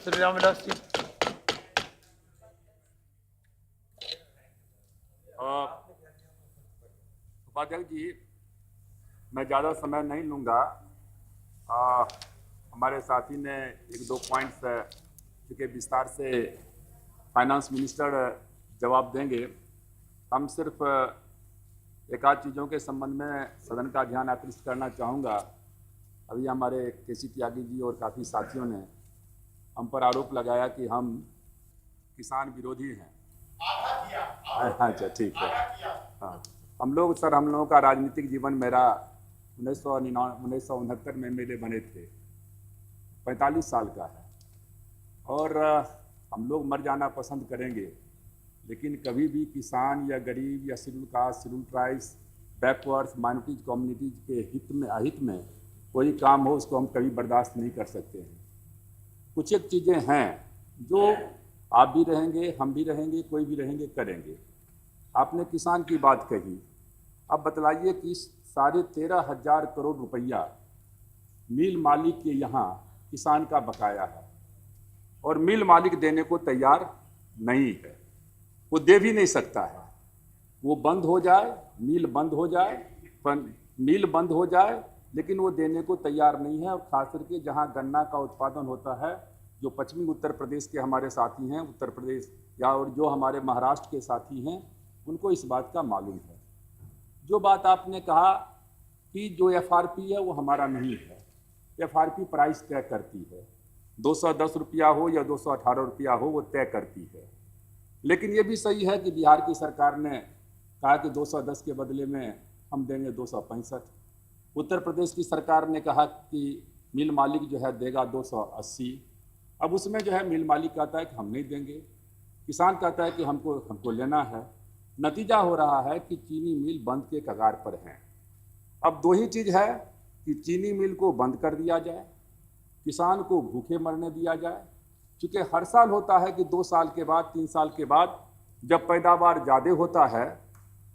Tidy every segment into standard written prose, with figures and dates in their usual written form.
श्री रामविलास जी। उपाध्यक्ष जी, मैं ज़्यादा समय नहीं लूँगा। हमारे साथी ने एक दो पॉइंट्स चूँकि विस्तार से फाइनेंस मिनिस्टर जवाब देंगे, हम सिर्फ एक आध चीज़ों के संबंध में सदन का ध्यान आकृष्ट करना चाहूँगा। अभी हमारे केसी त्यागी जी और काफ़ी साथियों ने हम पर आरोप लगाया कि हम किसान विरोधी हैं। अच्छा, ठीक है। हाँ, हम लोगों का राजनीतिक जीवन मेरा 1969 में मेरे बने थे, 45 साल का है। और हम लोग मर जाना पसंद करेंगे, लेकिन कभी भी किसान या गरीब या schedule caste, schedule tribes, backwards, minorities communities के अहित में कोई काम हो, उसको हम कभी बर्दाश्त नहीं कर सकते हैं। कुछ एक चीज़ें हैं जो आप भी रहेंगे, हम भी रहेंगे, कोई भी रहेंगे, करेंगे। आपने किसान की बात कही, अब बतलाइए कि 13,500 करोड़ रुपया मिल मालिक के यहाँ किसान का बकाया है और मिल मालिक देने को तैयार नहीं है। वो दे भी नहीं सकता है। वो बंद हो जाए, मिल बंद हो जाए, लेकिन वो देने को तैयार नहीं है। और खास करके जहाँ गन्ना का उत्पादन होता है, जो पश्चिमी उत्तर प्रदेश के हमारे साथी हैं, उत्तर प्रदेश या और जो हमारे महाराष्ट्र के साथी हैं, उनको इस बात का मालूम है। जो बात आपने कहा कि जो एफआरपी है वो हमारा नहीं है। एफआरपी प्राइस तय करती है, 210 रुपया हो या 218 रुपया हो, वो तय करती है। लेकिन ये भी सही है कि बिहार की सरकार ने कहा कि 210 के बदले में हम देंगे 265। उत्तर प्रदेश की सरकार ने कहा कि मिल मालिक जो है देगा 280। अब उसमें जो है मिल मालिक कहता है कि हम नहीं देंगे, किसान कहता है कि हमको लेना है। नतीजा हो रहा है कि चीनी मिल बंद के कगार पर हैं। अब दो ही चीज़ है कि चीनी मिल को बंद कर दिया जाए, किसान को भूखे मरने दिया जाए। चूँकि हर साल होता है कि 2 साल के बाद, 3 साल के बाद जब पैदावार ज़्यादा होता है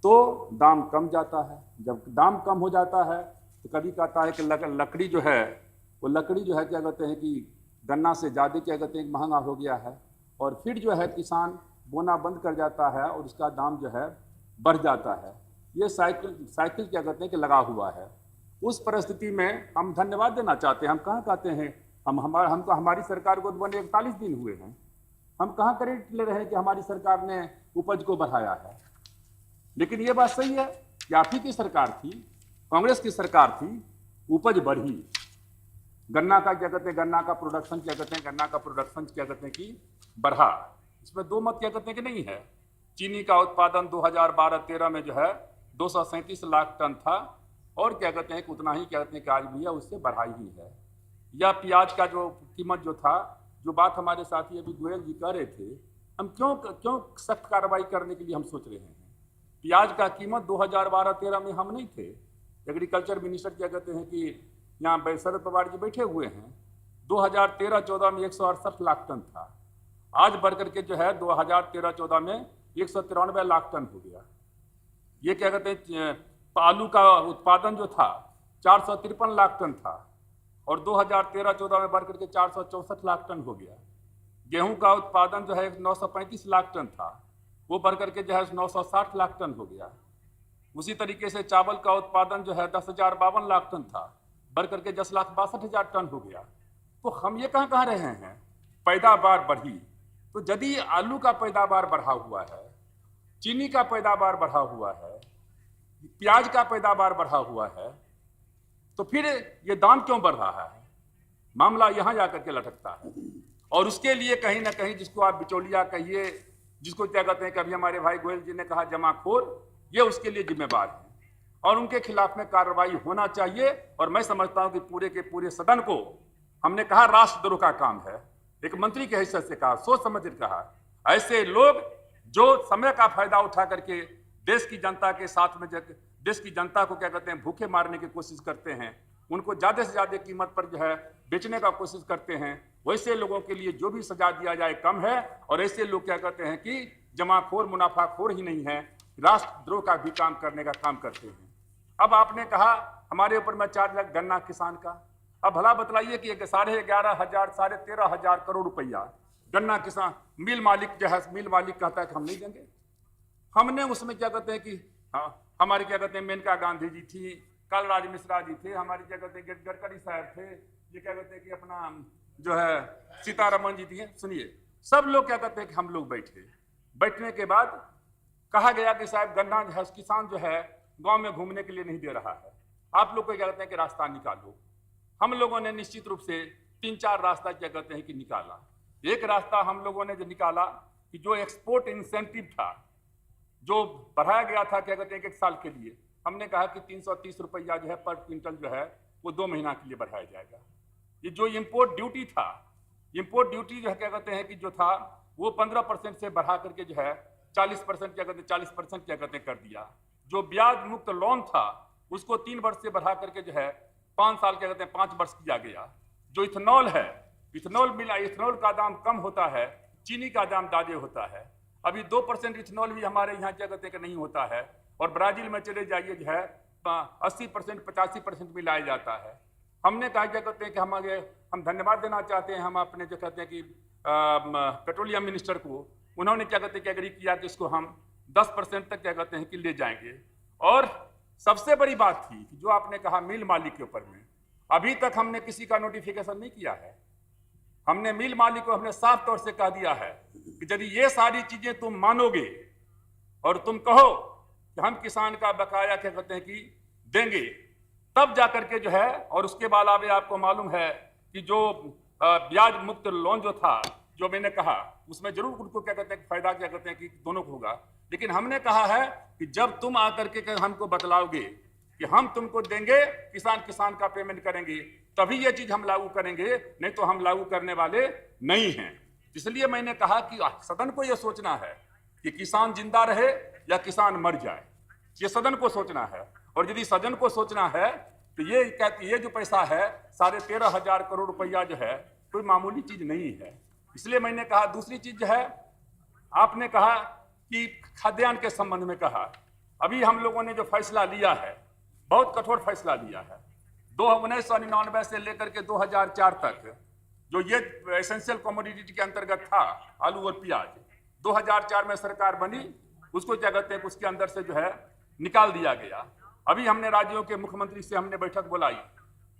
तो दाम कम जाता है। जब दाम कम हो जाता है तो कभी कहता है कि लकड़ी जो है क्या कहते हैं कि गन्ना से ज़्यादा क्या कहते हैं महंगा हो गया है, और फिर जो है किसान बोना बंद कर जाता है और उसका दाम जो है बढ़ जाता है। ये साइकिल क्या कहते हैं कि लगा हुआ है। उस परिस्थिति में हम धन्यवाद देना चाहते हैं। हम कहाँ कहते हैं हमको हमारी सरकार को बने 41 दिन हुए हैं, हम कहाँ क्रेडिट ले रहे हैं कि हमारी सरकार ने उपज को बढ़ाया है। लेकिन ये बात सही है कि आप ही की सरकार थी, कांग्रेस की सरकार थी, उपज बढ़ी। गन्ना का क्या कहते हैं, गन्ना का प्रोडक्शन क्या कहते हैं कि बढ़ा। इसमें दो मत क्या कहते हैं कि नहीं है। चीनी का उत्पादन 2012-13 में जो है 237 लाख टन था, और क्या कहते हैं कि उतना ही क्या कहते हैं कि आज भी है, उससे बढ़ाई ही है। या प्याज का जो कीमत जो था, जो बात हमारे साथी अभी गोयल जी कह रहे थे, हम क्यों सख्त कार्रवाई करने के लिए हम सोच रहे हैं। प्याज का कीमत 2012-13 में हम नहीं थे। एग्रीकल्चर मिनिस्टर क्या कहते हैं कि यहाँ शरद पवार जी बैठे हुए हैं। 2013-14 में 168 लाख टन था, आज बढ़ करके जो है 2013-14 में 193 लाख टन हो गया। ये क्या कहते हैं, आलू का उत्पादन जो था 453 लाख टन था, और 2013-14 में बढ़ करके 464 लाख टन हो गया। गेहूं का उत्पादन जो है 935 लाख टन था, वो बढ़ करके जो है 960 लाख टन हो गया। उसी तरीके से चावल का उत्पादन जो है 10,052 लाख टन था, बढ़ करके 10,62,000 टन हो गया। तो हम ये कह रहे हैं पैदावार बढ़ी। तो यदि आलू का पैदावार बढ़ा हुआ है, चीनी का पैदावार बढ़ा हुआ है, प्याज का पैदावार बढ़ा हुआ है, तो फिर ये दाम क्यों बढ़ रहा है। मामला यहाँ जाकर के लटकता है। और उसके लिए कहीं ना कहीं जिसको आप बिचौलिया कहिए, जिसको क्या कहते हैं कि अभी हमारे भाई गोयल जी ने कहा जमाखोर, ये उसके लिए जिम्मेवार है और उनके खिलाफ में कार्रवाई होना चाहिए। और मैं समझता हूं कि पूरे के पूरे सदन को हमने कहा राष्ट्रद्रोह का काम है, एक मंत्री के हैसियत से कहा, सोच समझ कर कहा। ऐसे लोग जो समय का फायदा उठा करके देश की जनता के साथ में देश की जनता को क्या कहते हैं भूखे मारने की कोशिश करते हैं, उनको ज्यादा से ज्यादा कीमत पर जो है बेचने का कोशिश करते हैं, वैसे लोगों के लिए जो भी सजा दिया जाए कम है। और ऐसे लोग क्या कहते हैं कि जमाखोर मुनाफाखोर ही नहीं है, राष्ट्रद्रोह का भी काम करने का काम करते हैं। अब आपने कहा हमारे ऊपर में चार्ज लग गन्ना किसान का। अब भला बतलाइए कि 11,500 13,500 करोड़ रुपया गन्ना किसान मिल मालिक जो है, मिल मालिक कहता है कि हम नहीं देंगे। हमने उसमें क्या कहते हैं कि हाँ, हमारे क्या कहते हैं मेनका गांधी जी थी, कलराज मिश्रा जी थे, हमारे क्या कहते हैं गडकरी साहब थे, ये क्या कहते हैं कि अपना जो है सीतारमन जी थी। सुनिए, सब लोग क्या कहते हैं कि हम लोग बैठने के बाद कहा गया कि साहब गन्ना जो है किसान जो है गांव में घूमने के लिए नहीं दे रहा है, आप लोग को क्या कहते हैं कि रास्ता निकालो। हम लोगों ने निश्चित रूप से 3-4 रास्ता क्या कहते हैं कि निकाला। एक रास्ता हम लोगों ने जो निकाला कि जो एक्सपोर्ट इंसेंटिव था, जो बढ़ाया गया था क्या कहते हैं 1 साल के लिए, हमने कहा कि 330 रुपया जो है पर क्विंटल जो है वो 2 महीना के लिए बढ़ाया जाएगा। ये जो इम्पोर्ट ड्यूटी था, इम्पोर्ट ड्यूटी जो है क्या कहते हैं कि जो था वो 15% से बढ़ा करके जो है 40% क्या कहते हैं 40% क्या कहते हैं कर दिया। जो ब्याज मुक्त लोन था उसको 3 वर्ष से बढ़ा करके जो है 5 साल क्या कहते हैं 5 वर्ष किया गया। जो इथेनॉल है, इथेनॉल मिला, इथेनॉल का दाम कम होता है, चीनी का दाम ज्यादा होता है। अभी 2% इथेनॉल भी हमारे यहाँ क्या कहते हैं कि नहीं होता है, और ब्राजील में चले जाइए जो है 80% 85% मिलाया जाता है। हमने कहा क्या कहते हैं कि हम धन्यवाद देना चाहते हैं हम अपने जो कहते हैं कि पेट्रोलियम मिनिस्टर को, उन्होंने क्या कहते हैं कि एग्री किया कि इसको हम 10% तक क्या कहते हैं कि ले जाएंगे। और सबसे बड़ी बात थी कि जो आपने कहा मिल मालिक के ऊपर में, अभी तक हमने किसी का नोटिफिकेशन नहीं किया है। हमने मिल मालिक को हमने साफ तौर से कह दिया है कि यदि ये सारी चीजें तुम मानोगे और तुम कहो कि हम किसान का बकाया क्या कहते हैं कि देंगे, तब जाकर के जो है, और उसके बाद अभी आपको मालूम है कि जो ब्याज मुक्त लोन जो था, जो मैंने कहा उसमें जरूर उनको क्या कहते हैं फायदा क्या कहते हैं कि दोनों को होगा। लेकिन हमने कहा है कि जब तुम आकर के हमको बतलाओगे कि हम तुमको देंगे, किसान का पेमेंट करेंगे, तभी ये चीज हम लागू करेंगे, नहीं तो हम लागू करने वाले नहीं हैं। इसलिए मैंने कहा कि सदन को यह सोचना है कि किसान जिंदा रहे या किसान मर जाए, ये सदन को सोचना है। और यदि सदन को सोचना है तो ये जो पैसा है 13,500 करोड़ रुपया जो है कोई मामूली चीज नहीं है। इसलिए मैंने कहा दूसरी चीज जो है, आपने कहा कि खाद्यान्न के संबंध में कहा, अभी हम लोगों ने जो फैसला लिया है बहुत कठोर फैसला लिया है। 1999 से लेकर के 2004 तक जो ये एसेंशियल कमोडिटी के अंतर्गत था आलू और प्याज, 2004 में सरकार बनी, उसको क्या कहते हैं उसके अंदर से जो है निकाल दिया गया। अभी हमने राज्यों के मुख्यमंत्री से हमने बैठक बुलाई।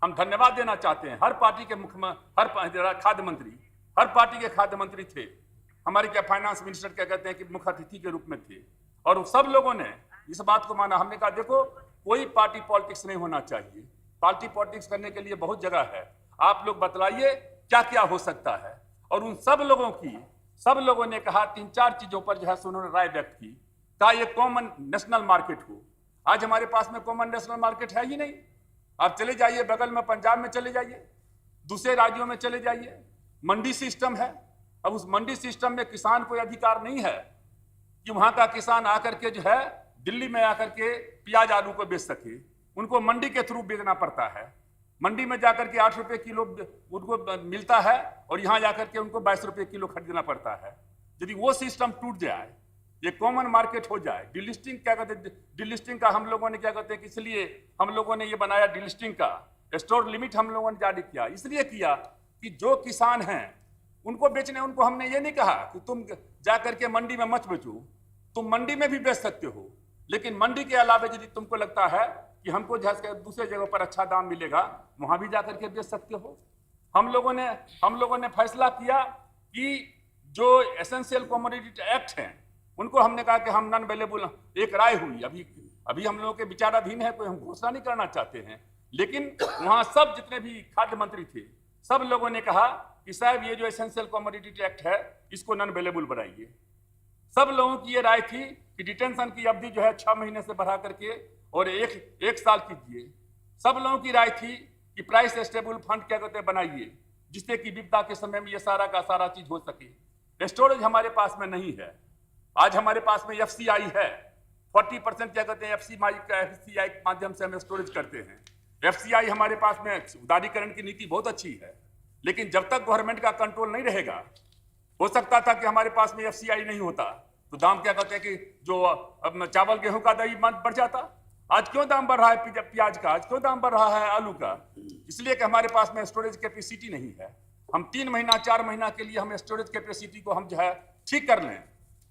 हम धन्यवाद देना चाहते हैं हर पार्टी के खाद्य मंत्री, हर पार्टी के खाद्य मंत्री थे, हमारे क्या फाइनेंस मिनिस्टर क्या कहते हैं कि मुख्य अतिथि के रूप में थे, और सब लोगों ने इस बात को माना। हमने कहा देखो कोई पार्टी पॉलिटिक्स नहीं होना चाहिए, पार्टी पॉलिटिक्स करने के लिए बहुत जगह है, आप लोग बतलाइए क्या क्या हो सकता है। और उन सब लोगों ने कहा 3-4 चीजों पर जो है उन्होंने राय व्यक्त की, था ये कॉमन नेशनल मार्केट हो। आज हमारे पास में कॉमन नेशनल मार्केट है ही नहीं। आप चले जाइए बगल में पंजाब में चले जाइए, दूसरे राज्यों में चले जाइए, मंडी सिस्टम है। अब उस मंडी सिस्टम में किसान को अधिकार नहीं है कि वहां का किसान आकर के जो है दिल्ली में आकर के प्याज आलू को बेच सके, उनको मंडी के थ्रू बेचना पड़ता है। मंडी में जाकर के 8 रुपए किलो उनको मिलता है और यहाँ जाकर के उनको 22 रुपए किलो खरीदना पड़ता है। यदि वो सिस्टम टूट जाए, ये कॉमन मार्केट हो जाए, डिलिस्टिंग क्या कहते हैं, डिलिस्टिंग का हम लोगों ने क्या कहते हैं कि इसलिए हम लोगों ने ये बनाया, डिलिस्टिंग का स्टोर लिमिट हम लोगों ने जारी किया। इसलिए किया कि जो किसान हैं उनको बेचने, उनको हमने ये नहीं कहा कि तुम जाकर के मंडी में मत बेचो, तुम मंडी में भी बेच सकते हो, लेकिन मंडी के अलावा यदि तुमको लगता है कि हमको दूसरे जगह पर अच्छा दाम मिलेगा, वहां भी जाकर के बेच सकते हो। हम लोगों ने फैसला किया कि जो एसेंशियल कमोडिटी एक्ट हैं उनको हमने कहा कि हम नॉन अवेलेबल, एक राय हुई, अभी हम लोगों के विचाराधीन है, कोई हम घोषणा नहीं करना चाहते हैं, लेकिन वहां सब जितने भी खाद्य मंत्री थे सब लोगों ने कहा कि साहब ये जो एसेंशियल कमोडिटी एक्ट है इसको नॉन अवेलेबल बनाइए। सब लोगों की ये राय थी कि डिटेंशन की अवधि जो है 6 महीने से बढ़ा करके और एक साल कीजिए। सब लोगों की राय थी कि प्राइस स्टेबल फंड क्या कहते हैं बनाइए, जिससे कि विपदा के समय में ये सारा का सारा चीज हो सके। स्टोरेज हमारे पास में नहीं है। आज हमारे पास में FCI है, 40% क्या कहते हैं FCI के माध्यम से हम स्टोरेज करते हैं। FCI हमारे पास में उदारीकरण की नीति बहुत अच्छी है, लेकिन जब तक गवर्नमेंट का कंट्रोल नहीं रहेगा, हो सकता था कि हमारे पास में FCI नहीं होता तो दाम क्या कहते हैं कि जो चावल गेहूं का दही बढ़ जाता। आज क्यों दाम बढ़ रहा है प्याज का, आज क्यों दाम बढ़ रहा है आलू का? इसलिए कि हमारे पास में स्टोरेज कैपेसिटी नहीं है। हम 3 महीना 4 महीना के लिए हम स्टोरेज कैपेसिटी को हम जो है ठीक कर लें,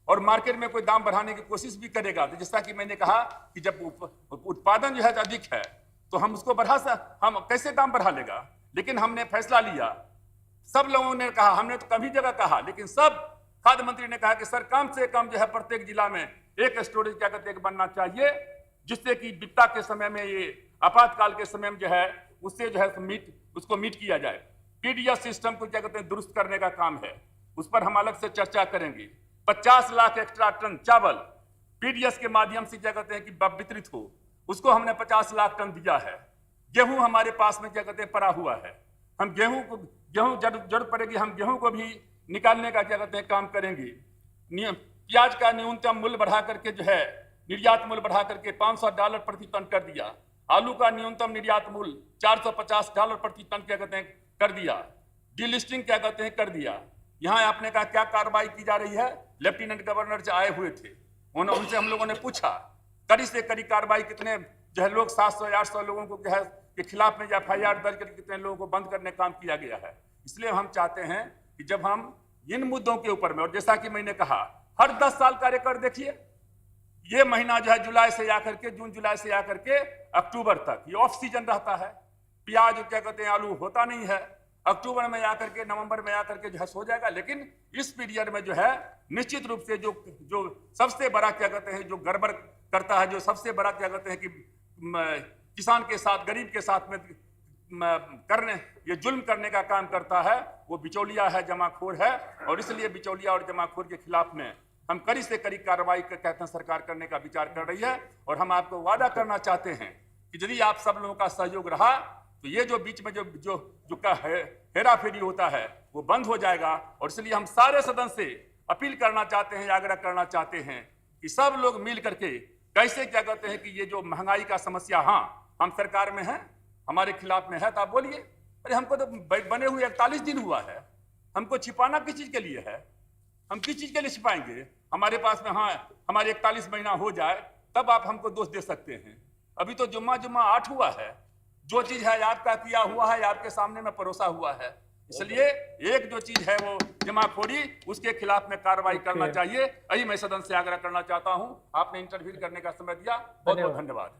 और मार्केट में कोई दाम बढ़ाने की कोशिश भी करेगा तो जैसा कि मैंने कहा कि जब उत्पादन जो है अधिक है तो हम उसको हम कैसे दाम बढ़ा लेगा। लेकिन हमने फैसला लिया, सब लोगों ने कहा, हमने तो कभी जगह कहा, लेकिन सब खाद्य मंत्री ने कहा कि सर कम से कम जो है प्रत्येक जिला में एक स्टोरेज क्या कहते हैं बनना चाहिए, जिससे कि विपदा के समय में, ये आपातकाल के समय में जो है उससे जो है उसको मीट किया जाए। पीडीएस सिस्टम को क्या कहते हैं दुरुस्त करने का काम है, उस पर हम अलग से चर्चा करेंगे। 50 लाख एक्स्ट्रा टन चावल पीडीएस के माध्यम से क्या कहते हैं कि वितरित हो, उसको हमने 50 लाख टन दिया है। गेहूं हमारे पास में क्या कहते हैं पड़ा हुआ है, हम गेहूं जरूरत पड़ेगी हम गेहूं को भी निकालने का क्या कहते हैं काम करेंगे। प्याज का न्यूनतम मूल्य बढ़ा करके जो है निर्यात मूल्य बढ़ा करके $500 प्रति टन कर दिया। आलू का न्यूनतम निर्यात मूल्य $450 प्रति टन क्या कहते हैं कर दिया। डीलिस्टिंग क्या कहते हैं कर दिया। यहाँ आपने कहा क्या कार्रवाई की जा रही है, लेफ्टिनेंट गवर्नर जो आए हुए थे उनसे हम लोगों ने पूछा कड़ी से कड़ी कार्रवाई, कितने जो है लोग 700-800 लोगों को जो है के खिलाफ में FIR दर्ज करके कितने लोगों को बंद करने का काम किया गया है। इसलिए हम चाहते हैं कि जब हम इन मुद्दों के ऊपर में, और जैसा कि मैंने कहा हर 10 साल का रिकॉर्ड देखिए, ये महीना जो है जुलाई से आकर के जून जुलाई से आकर के अक्टूबर तक ये ऑफ सीजन रहता है। प्याज क्या कहते हैं आलू होता नहीं है, अक्टूबर में आकर के नवंबर में आकर के जो है हो जाएगा। लेकिन इस पीरियड में जो है निश्चित रूप से जो सबसे बड़ा क्या कहते हैं जो गड़बड़ करता है, जो सबसे बड़ा क्या कहते हैं कि किसान के साथ गरीब के साथ में करने ये जुल्म करने का काम करता है, वो बिचौलिया है, जमाखोर है। और इसलिए बिचौलिया और जमाखोर के खिलाफ में हम कड़ी से कड़ी कार्रवाई कहते हैं सरकार करने का विचार कर रही है। और हम आपको वादा करना चाहते हैं कि यदि आप सब लोगों का सहयोग रहा तो ये जो बीच में जो हेरा फेरी होता है वो बंद हो जाएगा। और इसलिए हम सारे सदन से अपील करना चाहते हैं, आग्रह करना चाहते हैं कि सब लोग मिल करके कैसे क्या कहते हैं कि ये जो महंगाई का समस्या, हाँ हम सरकार में हैं, हमारे खिलाफ में है तो आप बोलिए। अरे हमको तो बने हुए 41 दिन हुआ है, हमको छिपाना किस चीज के लिए है? हम किस चीज के लिए छिपाएंगे? हमारे पास में हाँ हमारे 41 महीना हो जाए तब आप हमको दोष दे सकते हैं। अभी तो जुम्मा 8 हुआ है, जो चीज है आपका किया हुआ है, आपके सामने में परोसा हुआ है। इसलिए एक जो चीज है वो जमाखोरी, उसके खिलाफ में कार्रवाई करना चाहिए। यही मैं सदन से आग्रह करना चाहता हूं। आपने इंटरव्यू करने का समय दिया, बहुत बहुत धन्यवाद।